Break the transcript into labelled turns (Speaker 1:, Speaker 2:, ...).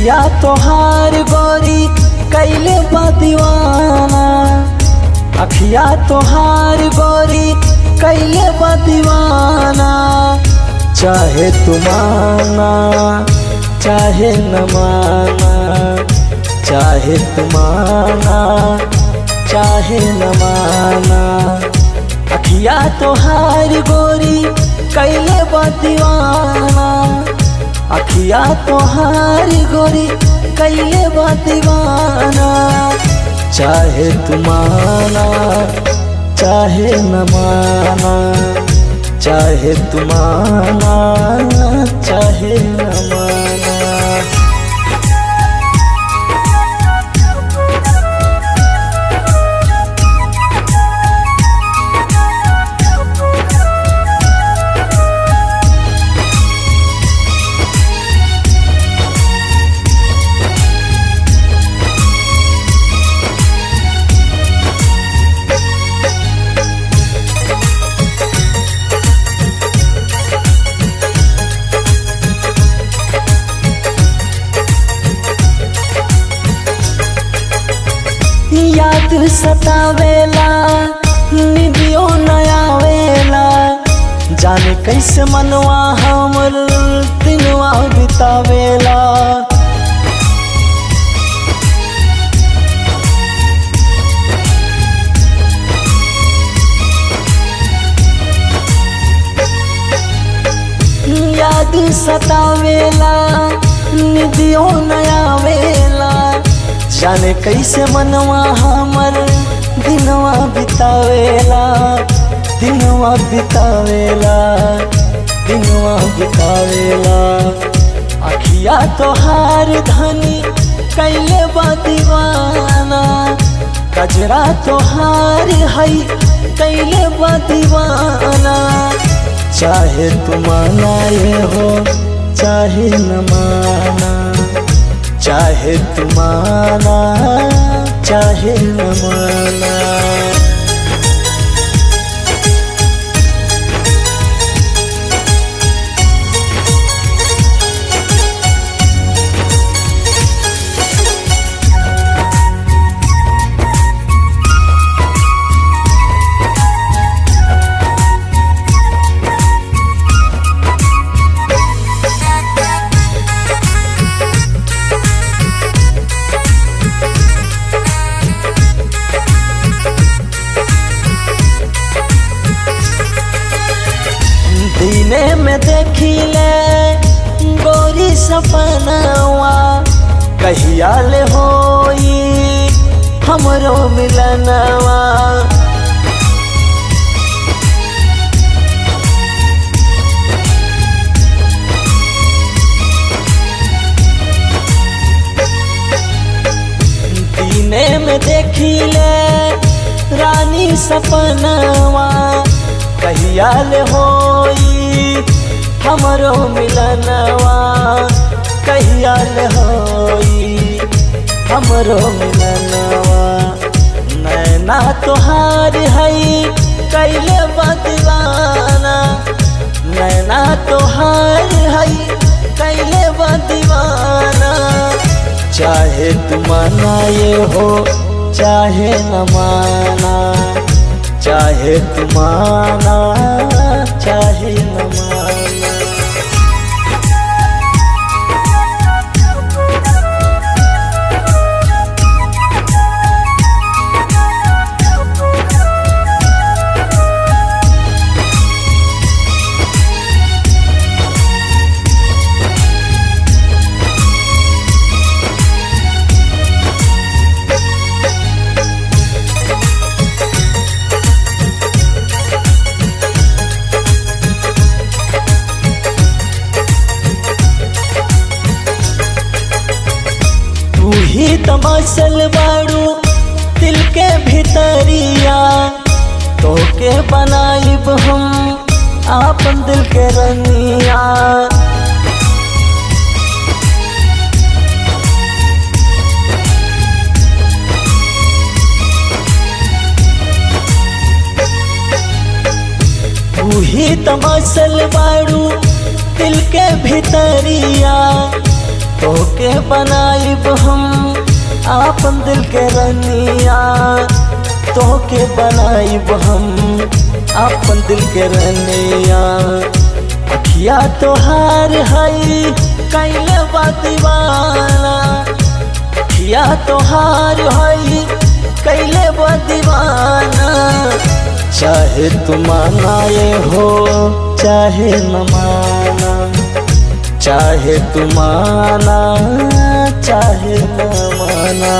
Speaker 1: अखिया तोहार गोरी कैले बा दीवाना, अखिया तोहार गोरी कैले बा दीवाना। चाहे तू माना चाहे न माना, चाहे तू माना चाहे न माना। अखिया तोहार गोरी कैले बा दीवाना, अखिया तोहार गोरी कैले बा दीवाना। चाहे तू माना चाहे न माना, चाहे तू माना चाहे न माना। याद सतावेला निदियो न आवेला, जाने कैसे मनवा हमर दिनवा बितावेला। याद सतावेला निदियो न आवेला, जाने कैसे मनवा हमर दिनवा बितावेला, दिनवा बितावेला, दिनवा बितावेला। अखिया तोहार धनी कैले बा दीवाना, कजरा तोहार हई कैले बा दीवाना। चाहे तू माना ये हो चाहे न माना, चाहे तू माना चाहे न माना। दिने में देखिले गोरी सपनावा, कहिया ले होई हमरो मिलनवा। दिने में देखिले रानी सपनावा, कहिया ले होई हमरो मिलनवा, कहिया ले होई हमरो मिलनवा। नैना तोहार हई कैले बा दीवाना, नैना तोहार हई कैले बा दीवाना। चाहे तू माना ये हो चाहे न माना, चाहे तू माना चाहे न माना। तू ही तो बसल बाड़ू दिल के भितरिया, तोके बनाइब हम आपन दिल के रनिया। तू ही तो बसल बाड़ू दिल के भितरिया, तोके बनाइब हम आपन दिल के रनिया, तोके बनाइब हम आपन दिल के रनिया। अखिया तोहार हई कैले बा दीवाना, अखिया तोहार हई कैले बा दीवाना। चाहे तुम मानाए हो चाहे न माना, चाहे तुम माना चाहे न माना।